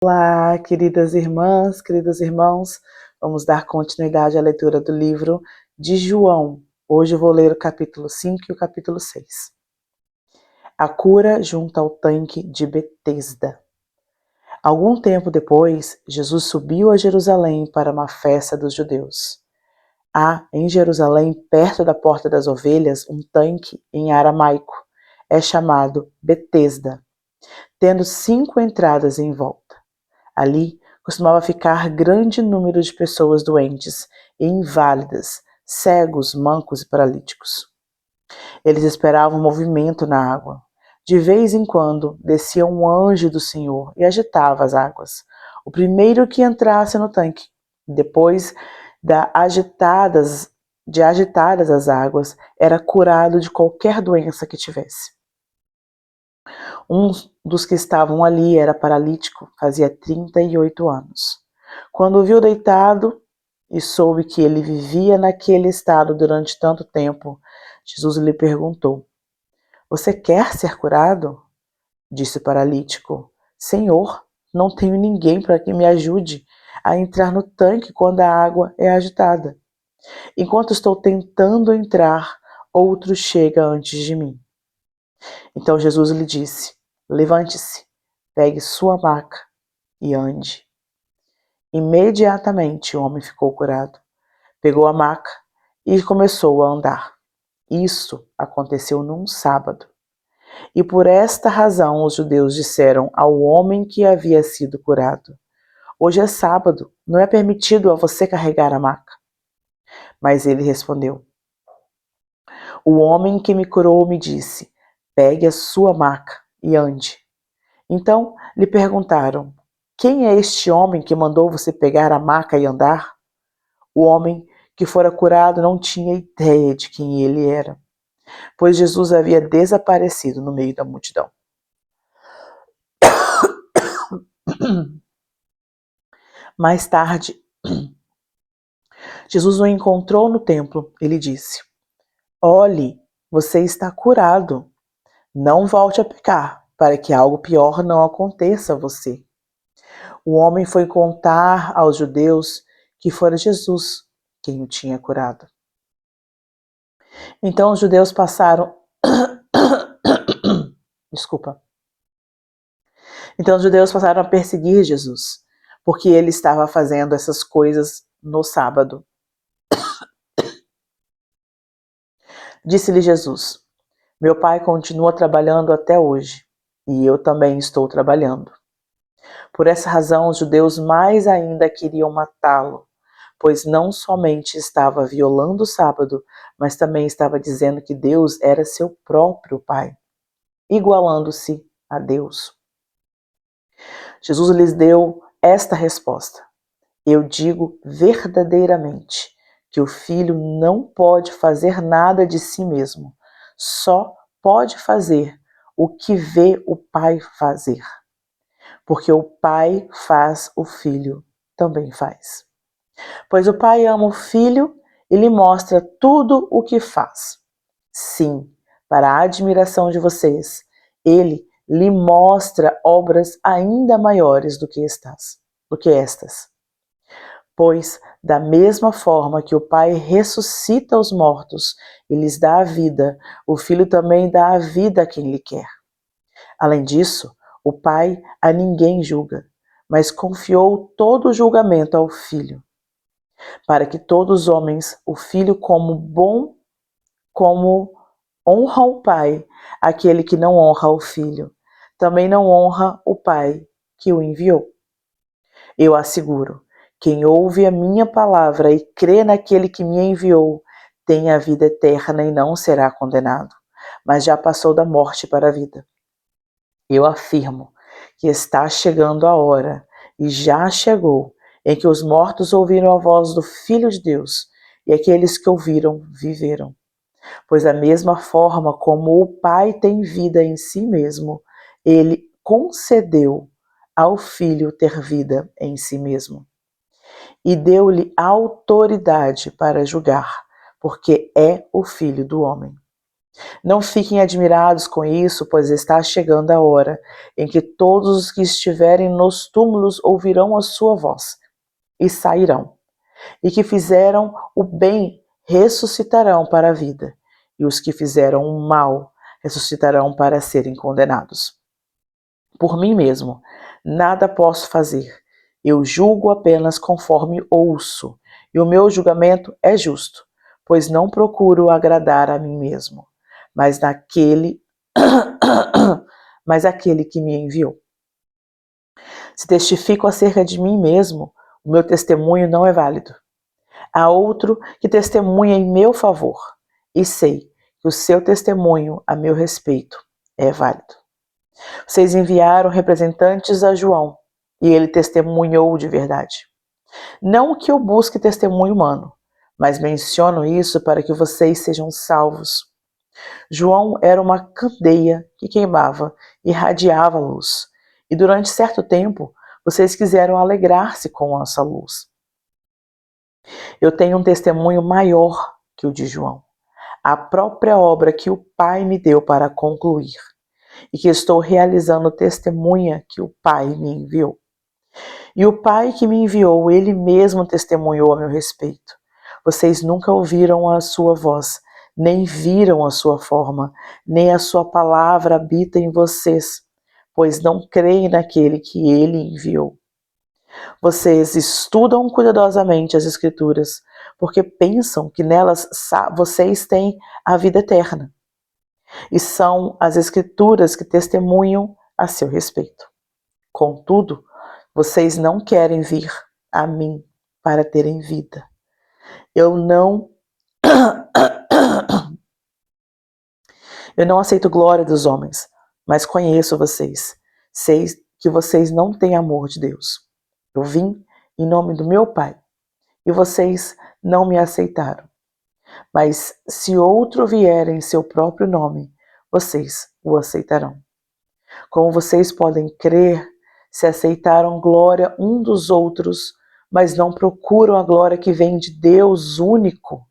Olá, queridas irmãs, queridos irmãos, vamos dar continuidade à leitura do livro de João. Hoje eu vou ler o capítulo 5 e o capítulo 6. A cura junto ao tanque de Betesda. Algum tempo depois, Jesus subiu a Jerusalém para uma festa dos judeus. Há em Jerusalém, perto da Porta das Ovelhas, um tanque em aramaico. É chamado Betesda, tendo 5 entradas em volta. Ali costumava ficar grande número de pessoas doentes e inválidas, cegos, mancos e paralíticos. Eles esperavam um movimento na água. De vez em quando descia um anjo do Senhor e agitava as águas. O primeiro que entrasse no tanque, depois de agitadas as águas, era curado de qualquer doença que tivesse. Um dos que estavam ali era paralítico, fazia 38 anos. Quando o viu deitado e soube que ele vivia naquele estado durante tanto tempo, Jesus lhe perguntou: Você quer ser curado? Disse o paralítico: Senhor, não tenho ninguém para que me ajude a entrar no tanque quando a água é agitada. Enquanto estou tentando entrar, outro chega antes de mim. Então Jesus lhe disse: Levante-se, pegue sua maca e ande. Imediatamente o homem ficou curado. Pegou a maca e começou a andar. Isso aconteceu num sábado. E por esta razão os judeus disseram ao homem que havia sido curado: Hoje é sábado, não é permitido a você carregar a maca. Mas ele respondeu: O homem que me curou me disse: Pegue a sua maca e ande. Então lhe perguntaram: Quem é este homem que mandou você pegar a maca e andar? O homem que fora curado não tinha ideia de quem ele era, pois Jesus havia desaparecido no meio da multidão. Mais tarde, Jesus o encontrou no templo e lhe disse: Olhe, você está curado. Não volte a pecar, para que algo pior não aconteça a você. O homem foi contar aos judeus que fora Jesus quem o tinha curado. Então os judeus passaram a perseguir Jesus, porque ele estava fazendo essas coisas no sábado. Disse-lhe Jesus: Meu pai continua trabalhando até hoje, e eu também estou trabalhando. Por essa razão, os judeus mais ainda queriam matá-lo, pois não somente estava violando o sábado, mas também estava dizendo que Deus era seu próprio pai, igualando-se a Deus. Jesus lhes deu esta resposta: Eu digo verdadeiramente que o Filho não pode fazer nada de si mesmo, só pode fazer o que vê o Pai fazer. Porque o Pai faz, o Filho também faz. Pois o Pai ama o Filho e lhe mostra tudo o que faz. Sim, para a admiração de vocês, ele lhe mostra obras ainda maiores do que estas. Pois, da mesma forma que o Pai ressuscita os mortos e lhes dá a vida, o Filho também dá a vida a quem lhe quer. Além disso, o Pai a ninguém julga, mas confiou todo o julgamento ao Filho, para que todos os homens o Filho como honra o Pai, aquele que não honra o Filho, também não honra o Pai que o enviou. Eu asseguro, quem ouve a minha palavra e crê naquele que me enviou, tem a vida eterna e não será condenado, mas já passou da morte para a vida. Eu afirmo que está chegando a hora, e já chegou, em que os mortos ouviram a voz do Filho de Deus, e aqueles que ouviram viveram. Pois da mesma forma como o Pai tem vida em si mesmo, ele concedeu ao Filho ter vida em si mesmo. E deu-lhe autoridade para julgar, porque é o Filho do homem. Não fiquem admirados com isso, pois está chegando a hora em que todos os que estiverem nos túmulos ouvirão a sua voz e sairão. E que fizeram o bem ressuscitarão para a vida, e os que fizeram o mal ressuscitarão para serem condenados. Por mim mesmo, nada posso fazer. Eu julgo apenas conforme ouço, e o meu julgamento é justo, pois não procuro agradar a mim mesmo, mas mas aquele que me enviou. Se testifico acerca de mim mesmo, o meu testemunho não é válido. Há outro que testemunha em meu favor, e sei que o seu testemunho a meu respeito é válido. Vocês enviaram representantes a João, e ele testemunhou de verdade. Não que eu busque testemunho humano, mas menciono isso para que vocês sejam salvos. João era uma candeia que queimava e irradiava luz, e durante certo tempo vocês quiseram alegrar-se com essa luz. Eu tenho um testemunho maior que o de João, a própria obra que o Pai me deu para concluir, e que estou realizando testemunha que o Pai me enviou. E o Pai que me enviou, ele mesmo testemunhou a meu respeito. Vocês nunca ouviram a sua voz, nem viram a sua forma, nem a sua palavra habita em vocês, pois não creem naquele que ele enviou. Vocês estudam cuidadosamente as Escrituras, porque pensam que nelas vocês têm a vida eterna. E são as Escrituras que testemunham a seu respeito. Contudo, vocês não querem vir a mim para terem vida. Eu não aceito glória dos homens, mas conheço vocês. Sei que vocês não têm amor de Deus. Eu vim em nome do meu Pai, e vocês não me aceitaram. Mas se outro vier em seu próprio nome, vocês o aceitarão. Como vocês podem crer se aceitaram glória um dos outros, mas não procuram a glória que vem de Deus único?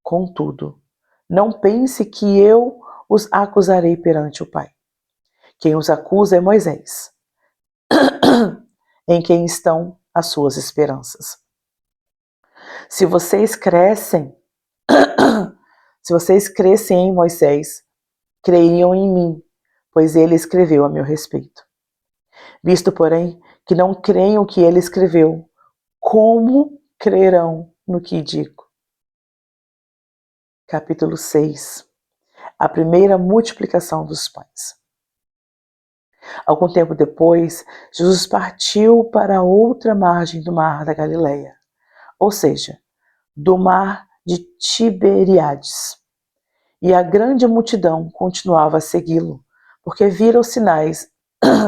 Contudo, não pense que eu os acusarei perante o Pai. Quem os acusa é Moisés, em quem estão as suas esperanças. Se vocês crescem em Moisés, creiam em mim, pois ele escreveu a meu respeito. Visto, porém, que não creem o que ele escreveu, como crerão no que digo? Capítulo 6. A primeira multiplicação dos pães. Algum tempo depois, Jesus partiu para a outra margem do mar da Galileia, ou seja, do mar de Tiberíades. E a grande multidão continuava a segui-lo, porque viram os sinais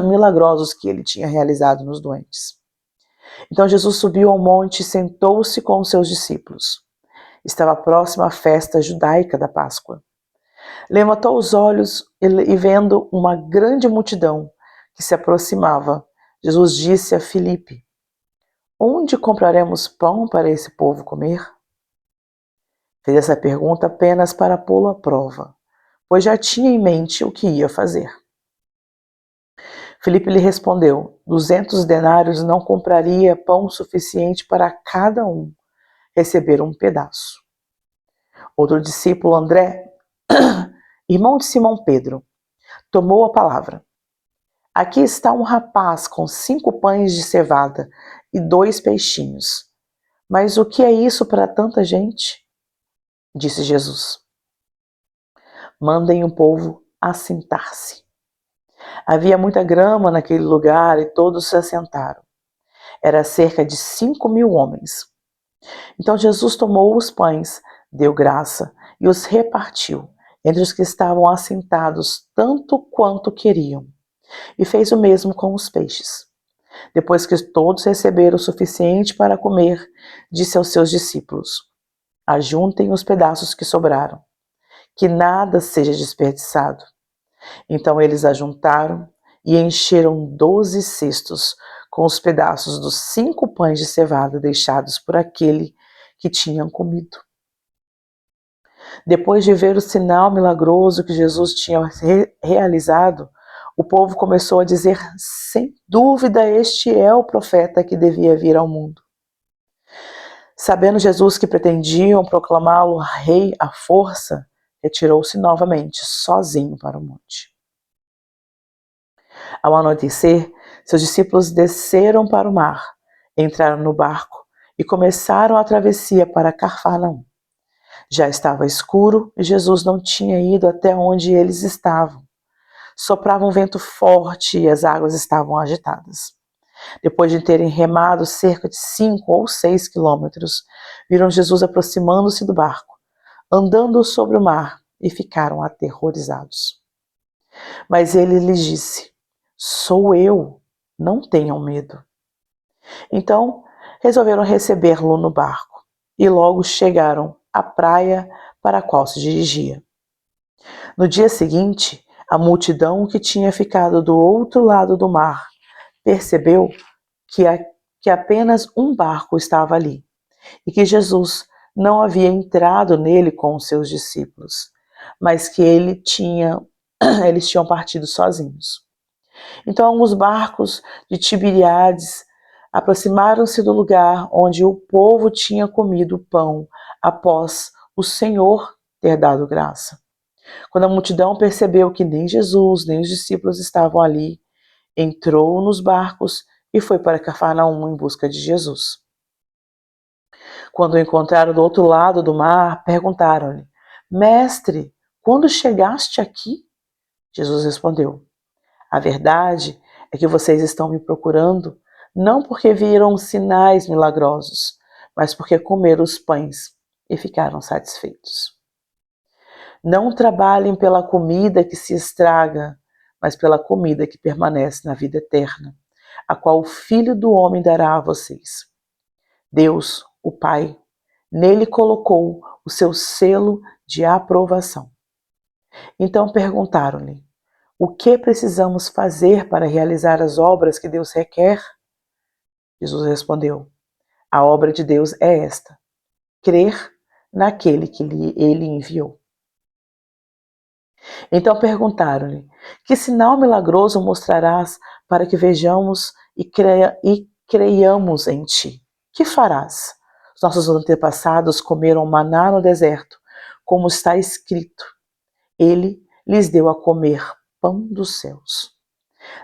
milagrosos que ele tinha realizado nos doentes. Então Jesus subiu ao monte e sentou-se com os seus discípulos. Estava próxima à festa judaica da Páscoa. Levantou os olhos e vendo uma grande multidão que se aproximava, Jesus disse a Filipe: Onde compraremos pão para esse povo comer? Fez essa pergunta apenas para pô-lo à prova, pois já tinha em mente o que ia fazer. Filipe lhe respondeu: 200 denários não compraria pão suficiente para cada um receber um pedaço. Outro discípulo, André, irmão de Simão Pedro, tomou a palavra. Aqui está um rapaz com 5 pães de cevada e 2 peixinhos. Mas o que é isso para tanta gente? Disse Jesus. Mandem o povo assentar-se. Havia muita grama naquele lugar e todos se assentaram. Era cerca de 5.000 homens. Então Jesus tomou os pães, deu graça e os repartiu entre os que estavam assentados tanto quanto queriam, e fez o mesmo com os peixes. Depois que todos receberam o suficiente para comer, disse aos seus discípulos: Ajuntem os pedaços que sobraram, que nada seja desperdiçado. Então eles ajuntaram e encheram 12 cestos com os pedaços dos 5 pães de cevada deixados por aquele que tinham comido. Depois de ver o sinal milagroso que Jesus tinha realizado, o povo começou a dizer: sem dúvida, este é o profeta que devia vir ao mundo. Sabendo Jesus que pretendiam proclamá-lo rei à força, retirou-se novamente, sozinho para o monte. Ao anoitecer, seus discípulos desceram para o mar, entraram no barco e começaram a travessia para Cafarnaum. Já estava escuro e Jesus não tinha ido até onde eles estavam. Soprava um vento forte e as águas estavam agitadas. Depois de terem remado cerca de 5 ou 6 quilômetros, viram Jesus aproximando-se do barco, andando sobre o mar, e ficaram aterrorizados. Mas ele lhes disse: sou eu, não tenham medo. Então, resolveram recebê-lo no barco, e logo chegaram à praia para a qual se dirigia. No dia seguinte, a multidão que tinha ficado do outro lado do mar percebeu que apenas um barco estava ali e que Jesus não havia entrado nele com os seus discípulos, mas que eles tinham partido sozinhos. Então os barcos de Tiberíades aproximaram-se do lugar onde o povo tinha comido o pão após o Senhor ter dado graça. Quando a multidão percebeu que nem Jesus nem os discípulos estavam ali, entrou nos barcos e foi para Cafarnaum em busca de Jesus. Quando o encontraram do outro lado do mar, perguntaram-lhe: Mestre, quando chegaste aqui? Jesus respondeu: a verdade é que vocês estão me procurando não porque viram sinais milagrosos, mas porque comeram os pães e ficaram satisfeitos. Não trabalhem pela comida que se estraga, mas pela comida que permanece na vida eterna, a qual o Filho do Homem dará a vocês. Deus, o Pai, nele colocou o seu selo de aprovação. Então perguntaram-lhe: o que precisamos fazer para realizar as obras que Deus requer? Jesus respondeu: a obra de Deus é esta: crer naquele que ele enviou. Então perguntaram-lhe: que sinal milagroso mostrarás para que vejamos e creiamos em ti? Que farás? Os nossos antepassados comeram maná no deserto, como está escrito: ele lhes deu a comer pão dos céus.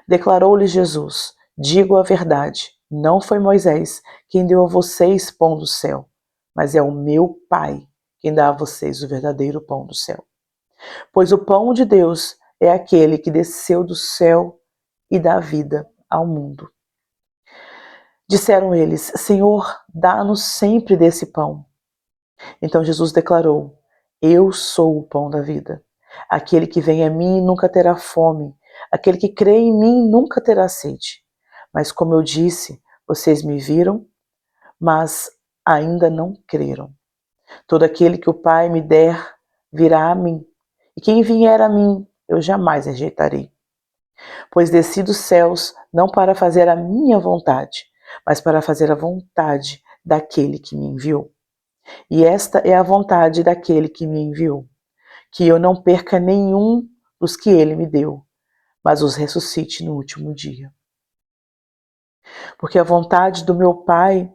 Declarou-lhe Jesus: digo a verdade, não foi Moisés quem deu a vocês pão do céu, mas é o meu Pai quem dá a vocês o verdadeiro pão do céu. Pois o pão de Deus é aquele que desceu do céu e dá vida ao mundo. Disseram eles: Senhor, dá-nos sempre desse pão. Então Jesus declarou: eu sou o pão da vida. Aquele que vem a mim nunca terá fome. Aquele que crê em mim nunca terá sede. Mas como eu disse, vocês me viram, mas ainda não creram. Todo aquele que o Pai me der virá a mim. E quem vier a mim, eu jamais rejeitarei. Pois desci dos céus não para fazer a minha vontade, mas para fazer a vontade daquele que me enviou. E esta é a vontade daquele que me enviou, que eu não perca nenhum dos que ele me deu, mas os ressuscite no último dia. Porque a vontade do meu Pai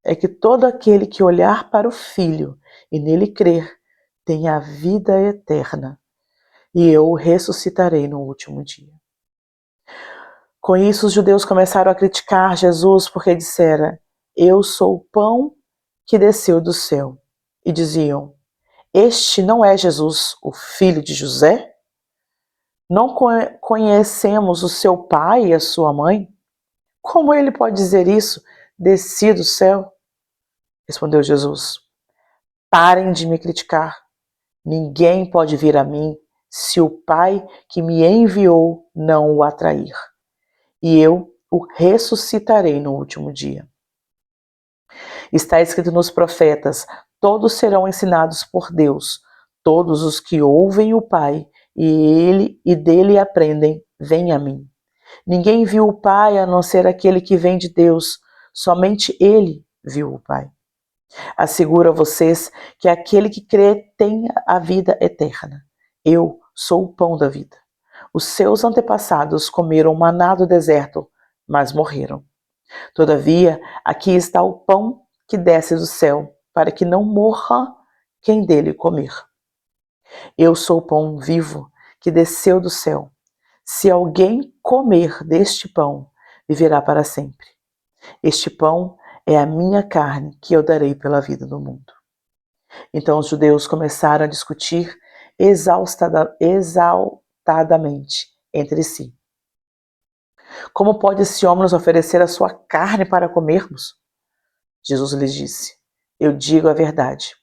é que todo aquele que olhar para o Filho e nele crer tenha a vida eterna, e eu o ressuscitarei no último dia. Com isso, os judeus começaram a criticar Jesus porque dissera: eu sou o pão que desceu do céu. E diziam: este não é Jesus, o filho de José? Não conhecemos o seu pai e a sua mãe? Como ele pode dizer isso? Desci do céu? Respondeu Jesus: parem de me criticar. Ninguém pode vir a mim se o Pai que me enviou não o atrair. E eu o ressuscitarei no último dia. Está escrito nos profetas: todos serão ensinados por Deus. Todos os que ouvem o Pai e dele aprendem, vêm a mim. Ninguém viu o Pai a não ser aquele que vem de Deus. Somente ele viu o Pai. Asseguro a vocês que aquele que crê tem a vida eterna. Eu sou o pão da vida. Os seus antepassados comeram maná do deserto, mas morreram. Todavia, aqui está o pão que desce do céu, para que não morra quem dele comer. Eu sou o pão vivo que desceu do céu. Se alguém comer deste pão, viverá para sempre. Este pão é a minha carne que eu darei pela vida do mundo. Então os judeus começaram a discutir exaltadamente entre si. Como pode esse homem nos oferecer a sua carne para comermos? Jesus lhes disse: Eu digo a verdade.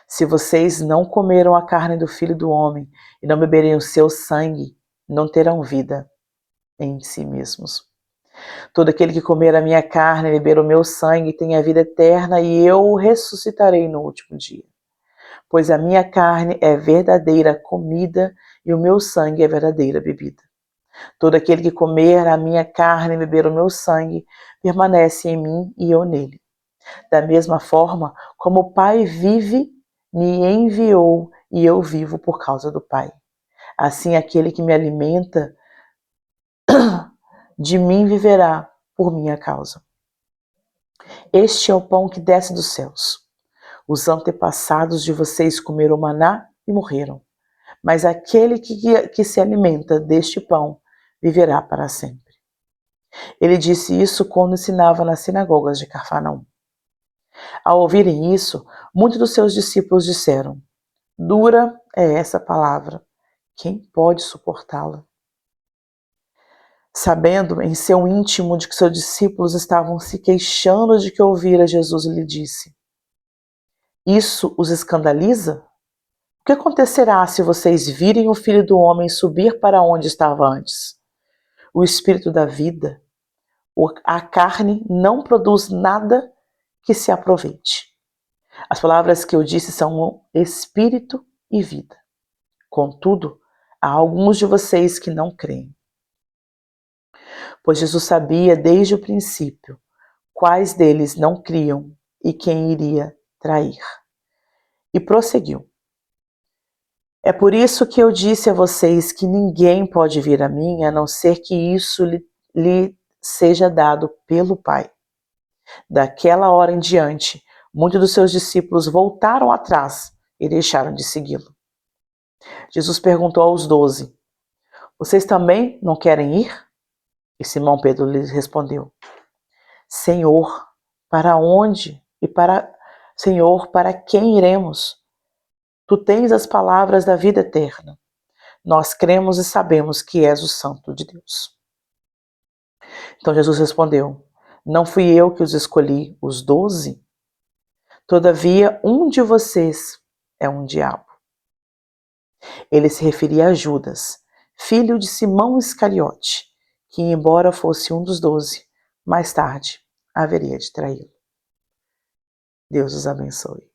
Se vocês não comeram a carne do Filho do Homem e não beberem o seu sangue, não terão vida em si mesmos. Todo aquele que comer a minha carne e beber o meu sangue tem a vida eterna e eu o ressuscitarei no último dia. Pois a minha carne é verdadeira comida e o meu sangue é verdadeira bebida. Todo aquele que comer a minha carne e beber o meu sangue permanece em mim e eu nele. Da mesma forma como o Pai vive, me enviou e eu vivo por causa do Pai. Assim aquele que me alimenta de mim viverá por minha causa. Este é o pão que desce dos céus. Os antepassados de vocês comeram maná e morreram. Mas aquele que se alimenta deste pão viverá para sempre. Ele disse isso quando ensinava nas sinagogas de Cafarnaum. Ao ouvirem isso, muitos dos seus discípulos disseram: Dura é essa palavra, quem pode suportá-la? Sabendo em seu íntimo de que seus discípulos estavam se queixando de que ouvira Jesus, lhe disse: Isso os escandaliza? O que acontecerá se vocês virem o Filho do Homem subir para onde estava antes? O Espírito da vida, a carne não produz nada que se aproveite. As palavras que eu disse são espírito e vida. Contudo, há alguns de vocês que não creem. Pois Jesus sabia desde o princípio quais deles não criam e quem iria trair. E prosseguiu: É por isso que eu disse a vocês que ninguém pode vir a mim a não ser que isso lhe seja dado pelo Pai. Daquela hora em diante, muitos dos seus discípulos voltaram atrás e deixaram de segui-lo. Jesus perguntou aos 12: Vocês também não querem ir? E Simão Pedro lhe respondeu: Senhor, para onde Senhor, para quem iremos? Tu tens as palavras da vida eterna. Nós cremos e sabemos que és o Santo de Deus. Então Jesus respondeu: Não fui eu que os escolhi, os 12? Todavia, um de vocês é um diabo. Ele se referia a Judas, filho de Simão Iscariote, que, embora fosse um dos 12, mais tarde haveria de traí-lo. Deus os abençoe.